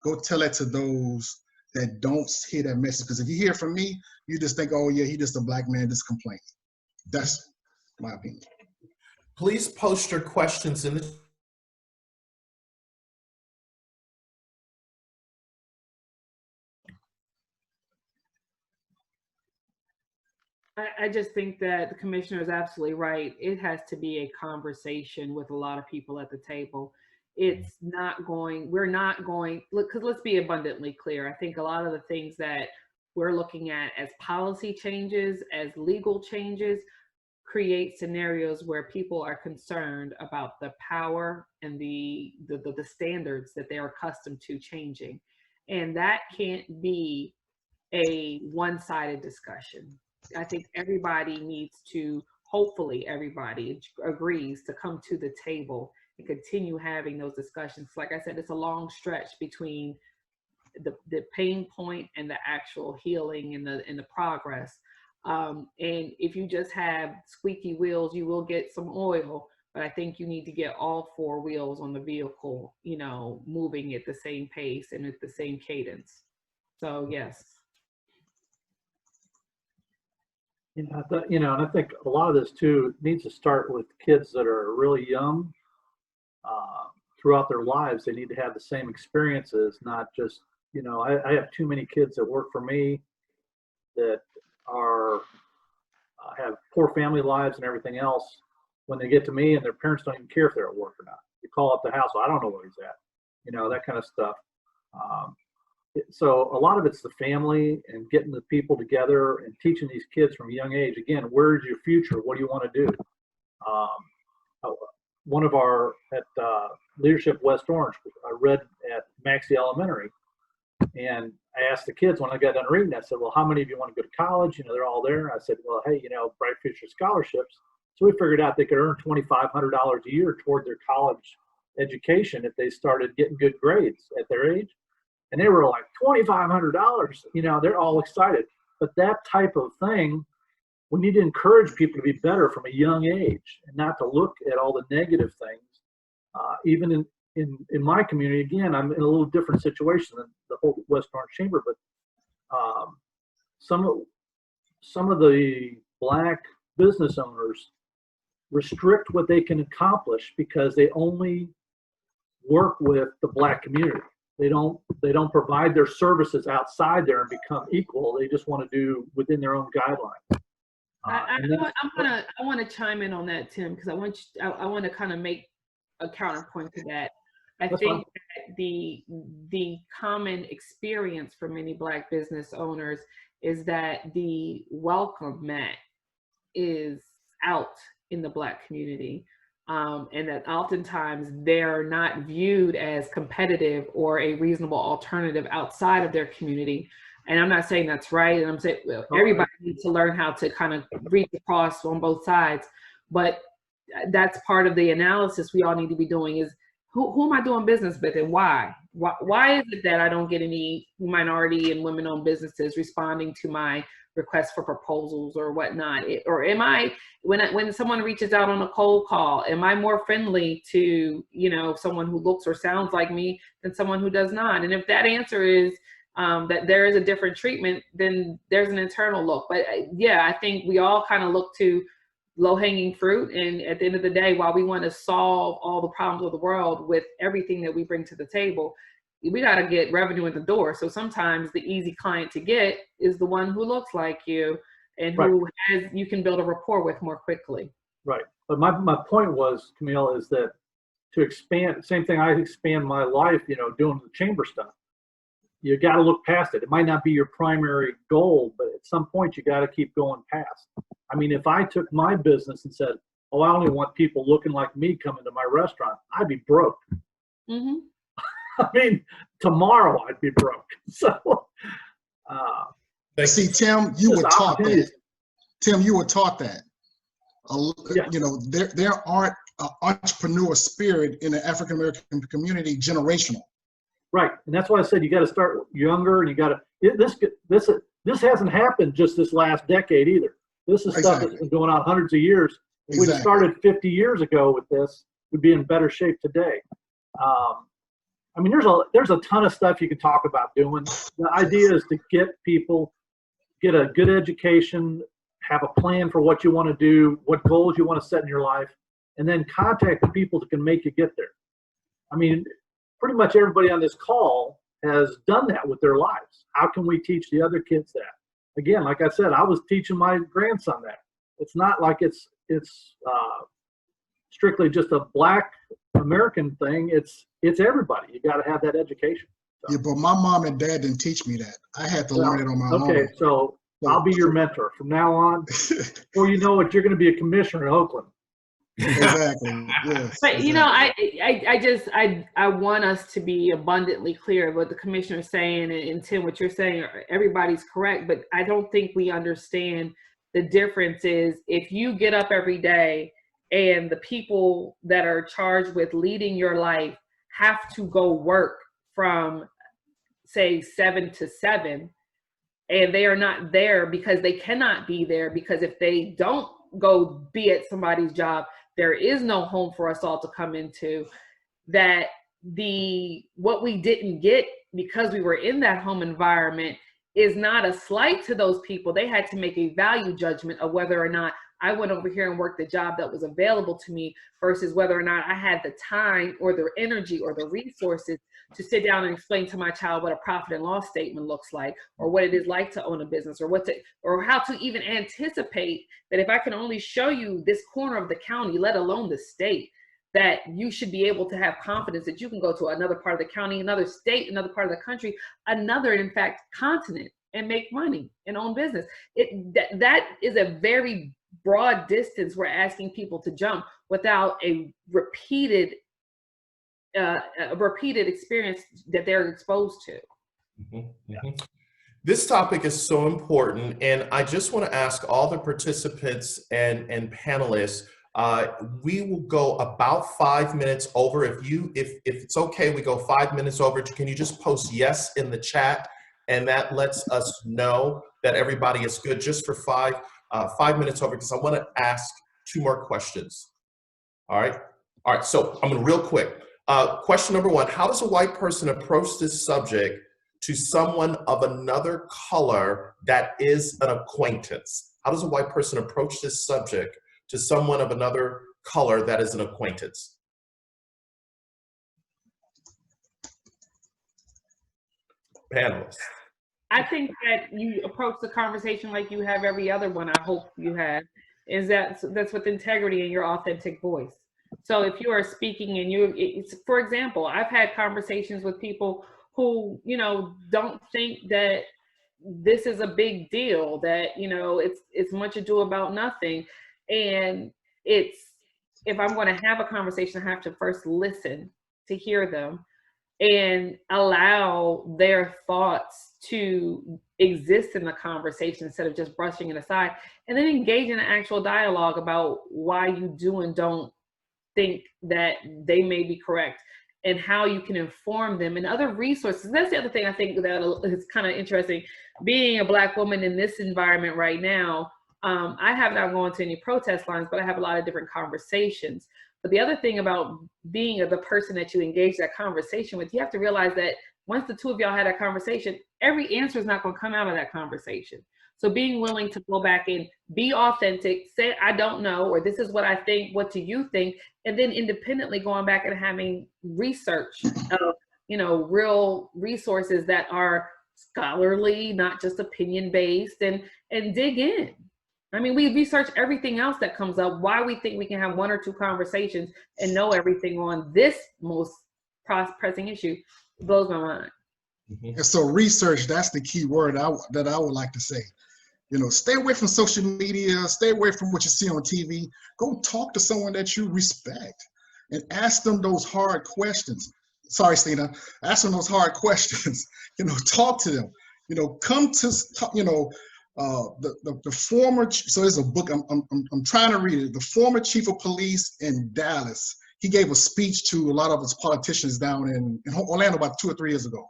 Go tell it to those that don't hear that message. Because if you hear from me, you just think, oh yeah, he just a Black man just complaining. That's my opinion. Please post your questions in the I just think that the commissioner is absolutely right. It has to be a conversation with a lot of people at the table. It's not going, we're not going, look, because let's be abundantly clear. I think a lot of the things that we're looking at as policy changes, as legal changes, create scenarios where people are concerned about the power and the standards that they're accustomed to changing. And that can't be a one-sided discussion. I think everybody needs to, hopefully everybody agrees to come to the table and continue having those discussions. Like I said, it's a long stretch between the pain point and the actual healing and the progress. And if you just have squeaky wheels, you will get some oil, but I think you need to get all four wheels on the vehicle, you know, moving at the same pace and at the same cadence. So yes. You know, and I think a lot of this too needs to start with kids that are really young. Throughout their lives, they need to have the same experiences, not just, you know, I have too many kids that work for me that are have poor family lives and everything else. When they get to me and their parents don't even care if they're at work or not. You call up the house, well, I don't know where he's at, you know, that kind of stuff. So a lot of it's the family and getting the people together and teaching these kids from a young age. Again, where's your future? What do you want to do? One of our at Leadership West Orange, I read at Maxey Elementary, and I asked the kids when I got done reading, I said, well, how many of you want to go to college? You know, they're all there. I said, well, hey, you know, Bright Future scholarships. So we figured out they could earn $2,500 a year toward their college education if they started getting good grades at their age. And they were like, $2,500, you know, they're all excited. But that type of thing, we need to encourage people to be better from a young age and not to look at all the negative things. Even in my community, again, I'm in a little different situation than the whole West Orange Chamber, but some of the Black business owners restrict what they can accomplish because they only work with the Black community. They don't provide their services outside there and become equal. They just want to do within their own guidelines. I want to chime in on that, Tim, because I want to kind of make a counterpoint to that. I think that the common experience for many Black business owners is that the welcome mat is out in the Black community, and that oftentimes they're not viewed as competitive or a reasonable alternative outside of their community. And I'm not saying that's right, and I'm saying everybody needs to learn how to kind of reach across on both sides, but that's part of the analysis we all need to be doing is who am I doing business with and why? Why is it that I don't get any minority and women-owned businesses responding to my requests for proposals or whatnot? Or am I, when someone reaches out on a cold call, am I more friendly to, you know, someone who looks or sounds like me than someone who does not? And if that answer is that there is a different treatment, then there's an internal look. But yeah, I think we all kind of look to low-hanging fruit, and at the end of the day, while we want to solve all the problems of the world with everything that we bring to the table, we got to get revenue in the door. So sometimes the easy client to get is the one who looks like you and who you can build a rapport with more quickly. Right. But my point was, Camille, is that to expand, same thing, I expand my life, you know, doing the chamber stuff. You got to look past it. It might not be your primary goal, but at some point you got to keep going past. I mean, if I took my business and said, oh, I only want people looking like me coming to my restaurant, I'd be broke. Mm-hmm. I mean, tomorrow I'd be broke. So, see, Tim, you were taught that. Tim, you were taught that. Yeah. You know, there aren't an entrepreneur spirit in the African American community generational. Right, and that's why I said you got to start younger, and you got to this hasn't happened just this last decade either. This is stuff that's been going on hundreds of years. If we started 50 years ago with this, we'd be in better shape today. I mean, there's a ton of stuff you can talk about doing. The idea is to get people, get a good education, have a plan for what you want to do, what goals you want to set in your life, and then contact the people that can make you get there. I mean, pretty much everybody on this call has done that with their lives. How can we teach the other kids that? again, like I said, I was teaching my grandson that. It's not like it's strictly just a Black American thing. It's everybody. You got to have that education. So. Yeah, but my mom and dad didn't teach me that. I had to learn it on my own. Okay, so I'll be your mentor from now on. Or you know what, you're going to be a commissioner in Oakland. Exactly. Yes. But exactly. you know, I want us to be abundantly clear of what the commissioner is saying, and Tim, what you're saying, everybody's correct, but I don't think we understand the difference is if you get up every day and the people that are charged with leading your life have to go work from, say, 7 to 7, and they are not there because they cannot be there, because if they don't go be at somebody's job, there is no home for us all to come into, that what we didn't get because we were in that home environment is not a slight to those people. They had to make a value judgment of whether or not I went over here and worked the job that was available to me versus whether or not I had the time or the energy or the resources to sit down and explain to my child what a profit and loss statement looks like, or what it is like to own a business, or how to even anticipate that if I can only show you this corner of the county, let alone the state, that you should be able to have confidence that you can go to another part of the county, another state, another part of the country, another, in fact, continent, and make money and own business. That is a very broad distance we're asking people to jump without a repeated experience that they're exposed to. Mm-hmm. Mm-hmm. This topic is so important, and I just want to ask all the participants and panelists, we will go about 5 minutes over. If it's okay, we go 5 minutes over. Can you just post yes in the chat? And that lets us know that everybody is good just for 5 minutes over, because I want to ask 2 more questions. All right. So I'm going to real quick. Question number 1, how does a white person approach this subject to someone of another color that is an acquaintance? How does a white person approach this subject to someone of another color that is an acquaintance? Panelists. I think that you approach the conversation like you have every other one. I hope you have, is that's with integrity and your authentic voice. So if you are speaking and for example, I've had conversations with people who, don't think that this is a big deal, that, it's much ado about nothing. And if I'm going to have a conversation, I have to first listen to hear them and allow their thoughts to exist in the conversation instead of just brushing it aside, and then engage in an actual dialogue about why you do and don't think that they may be correct, and how you can inform them and other resources. That's the other thing I think that is kind of interesting. Being a Black woman in this environment right now, I have not gone to any protest lines, but I have a lot of different conversations. But the other thing about being the person that you engage that conversation with, you have to realize that once the two of y'all had that conversation, every answer is not going to come out of that conversation. So being willing to go back and be authentic, say, I don't know, or this is what I think, what do you think? And then independently going back and having research of, real resources that are scholarly, not just opinion based, and dig in. I mean, we research everything else that comes up. Why we think we can have 1 or 2 conversations and know everything on this most pressing issue blows my mind. And so research, that's the key word that I would like to say. Stay away from social media, stay away from what you see on TV. Go talk to someone that you respect and ask them those hard questions. Sorry, Stina, ask them those hard questions. Talk to them. Come to, the former, so there's a book, I'm trying to read it. The former chief of police in Dallas, he gave a speech to a lot of his politicians down in Orlando about 2 or 3 years ago.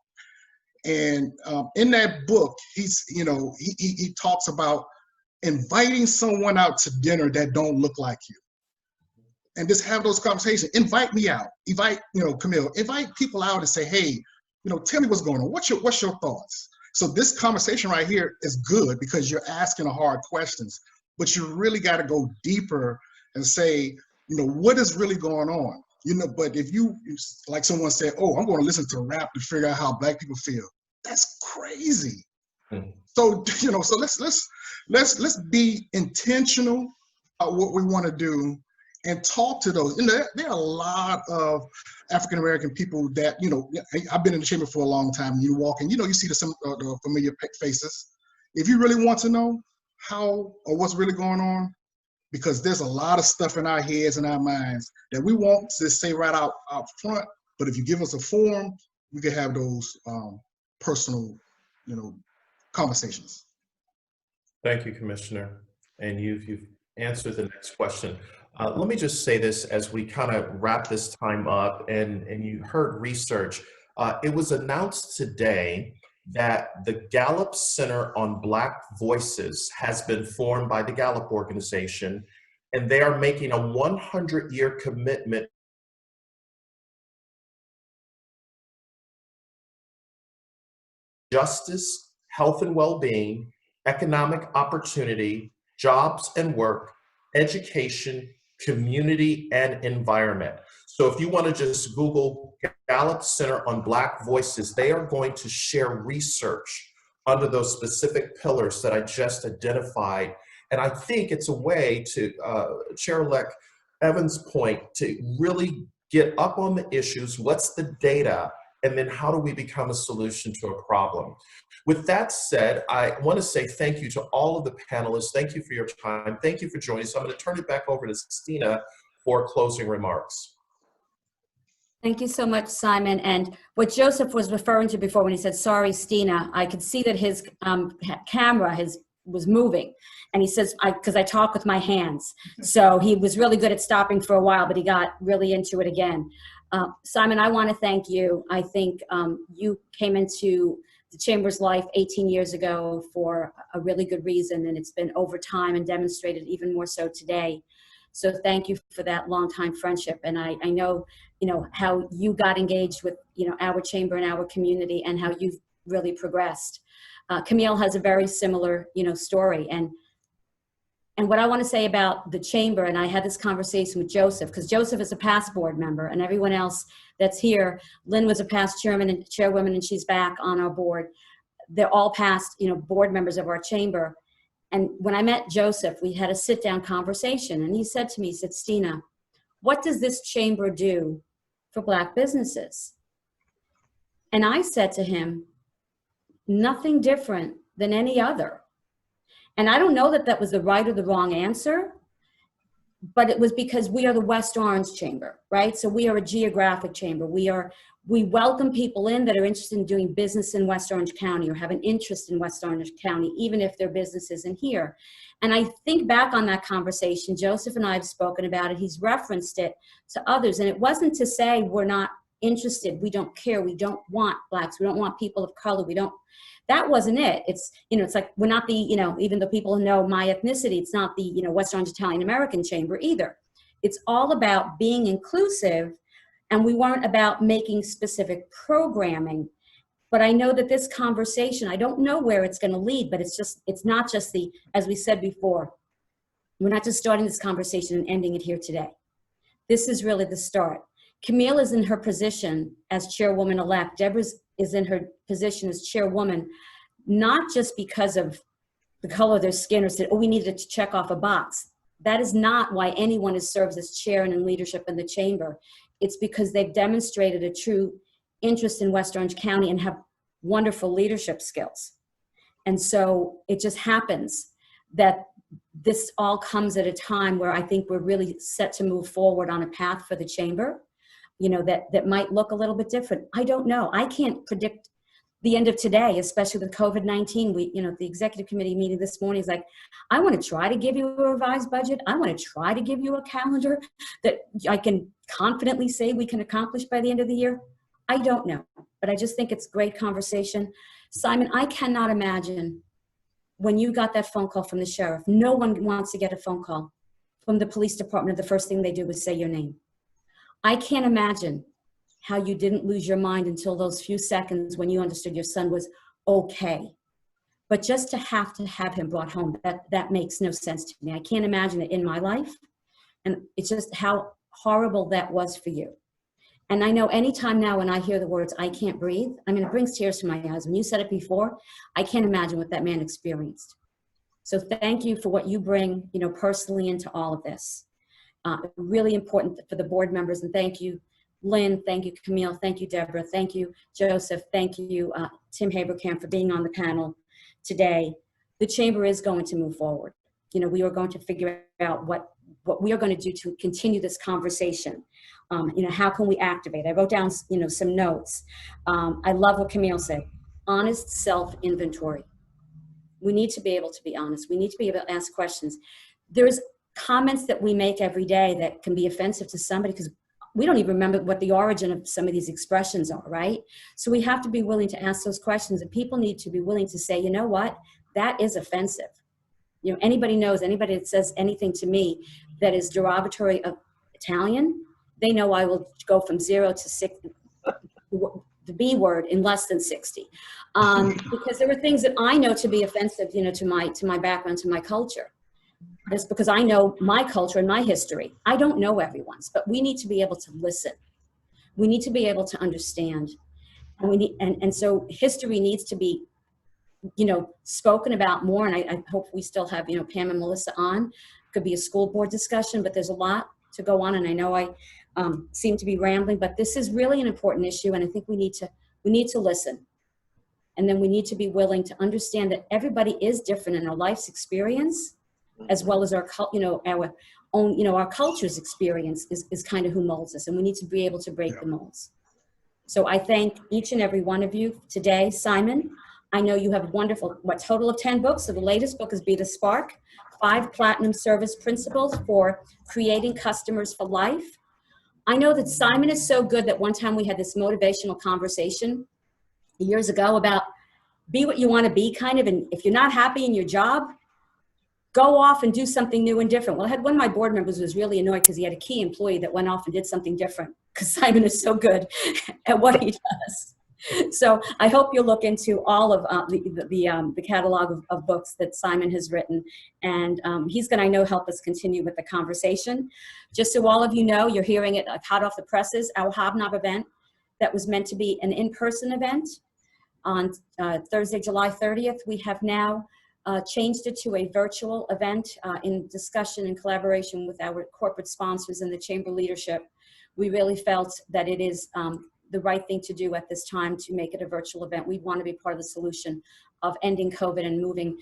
And in that book, he talks about inviting someone out to dinner that don't look like you, and just have those conversations. Invite me out. Invite, Camille. Invite people out and say, hey, tell me what's going on. What's your thoughts? So this conversation right here is good because you're asking the hard questions, but you really got to go deeper and say, what is really going on? But if you, like someone said, oh, I'm going to listen to rap to figure out how Black people feel. That's crazy. So, you know, so let's be intentional about what we want to do and talk to those. And there are a lot of African American people that, you know, I've been in the chamber for a long time. You walk in, you know, you see the familiar faces. If you really want to know how or what's really going on, because there's a lot of stuff in our heads and our minds that we won't just say right out front. But if you give us a forum, we can have those personal, you know, conversations. Thank you, Commissioner. And you've answered the next question. Let me just say this as we kind of wrap this time up, and you heard research. It was announced today that the Gallup Center on Black Voices has been formed by the Gallup organization, and they are making a 100-year commitment justice, health and well-being, economic opportunity, jobs and work, education, community, and environment. So if you want to just Google Gallup Center on Black Voices, they are going to share research under those specific pillars that I just identified. And I think it's a way to, Chair-elect Evans' point, to really get up on the issues, what's the data, and then how do we become a solution to a problem? With that said, I want to say thank you to all of the panelists. Thank you for your time. Thank you for joining us. I'm going to turn it back over to Stina for closing remarks. Thank you so much, Simon. And what Joseph was referring to before when he said, sorry, Stina, I could see that his camera was moving. And he says, because I talk with my hands. So he was really good at stopping for a while, but he got really into it again. Simon, I want to thank you. I think you came into the Chamber's life 18 years ago for a really good reason, and it's been over time and demonstrated even more so today. So thank you for that long-time friendship. And I know, you know, how you got engaged with, you know, our chamber and our community, and how you've really progressed. Camille has a very similar, you know, story. And what I want to say about the chamber, and I had this conversation with Joseph, because Joseph is a past board member, and everyone else that's here, Lynn was a past chairman and chairwoman, and she's back on our board. They're all past, you know, board members of our chamber. And when I met Joseph, we had a sit-down conversation, and he said to me, he said, Stina, what does this chamber do for Black businesses? And I said to him, nothing different than any other. And I don't know that that was the right or the wrong answer, but it was because we are the West Orange Chamber, right? So we are a geographic chamber. We welcome people in that are interested in doing business in West Orange County or have an interest in West Orange County, even if their business isn't here. And I think back on that conversation, Joseph and I have spoken about it. He's referenced it to others. And it wasn't to say we're not interested, we don't care, we don't want Blacks, we don't want people of color, that wasn't it. It's, you know, it's like, we're not the, you know, even though people know my ethnicity, it's not the, you know, West Orange Italian American Chamber either. It's all about being inclusive, and we weren't about making specific programming. But I know that this conversation, I don't know where it's going to lead, but it's not just the, as we said before, we're not just starting this conversation and ending it here today. This is really the start. Camille is in her position as chairwoman-elect. Deborah is in her position as chairwoman, not just because of the color of their skin or said, oh, we needed to check off a box. That is not why anyone serves as chair and in leadership in the chamber. It's because they've demonstrated a true interest in West Orange County and have wonderful leadership skills. And so it just happens that this all comes at a time where I think we're really set to move forward on a path for the chamber, you know, that might look a little bit different. I don't know. I can't predict the end of today, especially with COVID-19. We, you know, the executive committee meeting this morning is like, I want to try to give you a revised budget. I want to try to give you a calendar that I can confidently say we can accomplish by the end of the year. I don't know, but I just think it's great conversation. Simon, I cannot imagine when you got that phone call from the sheriff. No one wants to get a phone call from the police department. The first thing they do is say your name. I can't imagine how you didn't lose your mind until those few seconds when you understood your son was okay. But just to have him brought home, that makes no sense to me. I can't imagine it in my life. And it's just how horrible that was for you. And I know anytime now when I hear the words, I can't breathe, I mean, it brings tears to my eyes. When you said it before, I can't imagine what that man experienced. So thank you for what you bring, you know, personally into all of this. Really important for the board members. And thank you, Lynn. Thank you, Camille. Thank you, Deborah. Thank you, Joseph. Thank you, Tim Haberkamp, for being on the panel today. The chamber is going to move forward. You know, we are going to figure out what we are going to do to continue this conversation. You know, how can we activate? I wrote down, you know, some notes. I love what Camille said, honest self-inventory. We need to be able to be honest. We need to be able to ask questions. There's comments that we make every day that can be offensive to somebody because we don't even remember what the origin of some of these expressions are, right? So we have to be willing to ask those questions, and people need to be willing to say, you know what, that is offensive. You know, anybody that says anything to me that is derogatory of Italian, they know I will go from 0 to 60, the B word, in less than 60. Because there are things that I know to be offensive, you know, to my background, to my culture. That's because I know my culture and my history. I don't know everyone's, but we need to be able to listen. We need to be able to understand. And we need, and so history needs to be, you know, spoken about more. And I hope we still have, you know, Pam and Melissa on. Could be a school board discussion, but there's a lot to go on. And I know I seem to be rambling, but this is really an important issue. And I think we need to listen. And then we need to be willing to understand that everybody is different in our life's experience, as well as our, you know, our own, you know, our culture's experience is kind of who molds us. And we need to be able to break the molds. So I thank each and every one of you today. Simon, I know you have a wonderful, total of 10 books. So the latest book is Be the Spark, 5 Platinum Service Principles for Creating Customers for Life. I know that Simon is so good that one time we had this motivational conversation years ago about be what you want to be, kind of, and if you're not happy in your job, go off and do something new and different. Well, I had one of my board members who was really annoyed because he had a key employee that went off and did something different because Simon is so good at what he does. So I hope you'll look into all of the catalog of books that Simon has written, and he's going to, I know, help us continue with the conversation. Just so all of you know, you're hearing it hot off the presses, our Hobnob event that was meant to be an in-person event on Thursday, July 30th. We have now changed it to a virtual event in discussion and collaboration with our corporate sponsors and the chamber leadership. We really felt that it is the right thing to do at this time to make it a virtual event. We want to be part of the solution of ending COVID and moving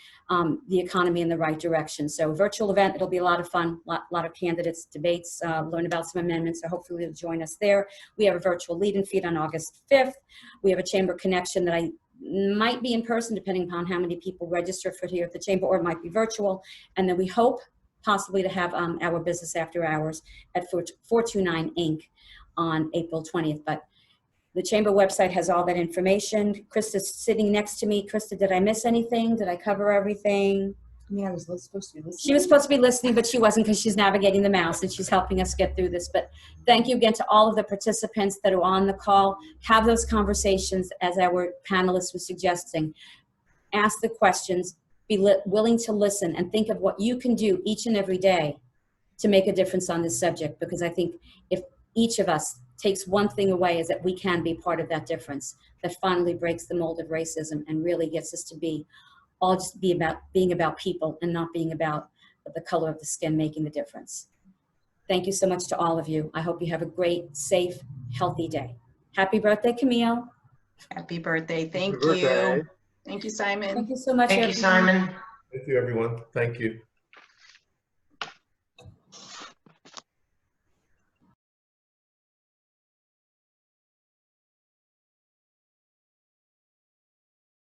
the economy in the right direction. So virtual event, it'll be a lot of fun, a lot of candidates, debates, learn about some amendments, so hopefully you'll join us there. We have a virtual lead and feed on August 5th. We have a chamber connection that I might be in person depending upon how many people register for here at the chamber, or it might be virtual. And then we hope possibly to have our business after hours at 429 Inc. on April 20th. But the chamber website has all that information. Krista's sitting next to me. Krista, did I miss anything? Did I cover everything? Yeah, I was supposed to be listening. She was supposed to be listening, but she wasn't because she's navigating the mouse and she's helping us get through this. But thank you again to all of the participants that are on the call. Have those conversations as our panelists were suggesting. Ask the questions, be willing to listen, and think of what you can do each and every day to make a difference on this subject. Because I think if each of us takes one thing away, is that we can be part of that difference that finally breaks the mold of racism and really gets us to be all just be about being about people and not being about the color of the skin making the difference. Thank you so much to all of you. I hope you have a great, safe, healthy day. Happy birthday, Camille. Happy birthday. Thank Happy birthday. you. Thank you, Simon. Thank you so much, Thank you, everyone. Simon. Thank you, everyone. Thank you.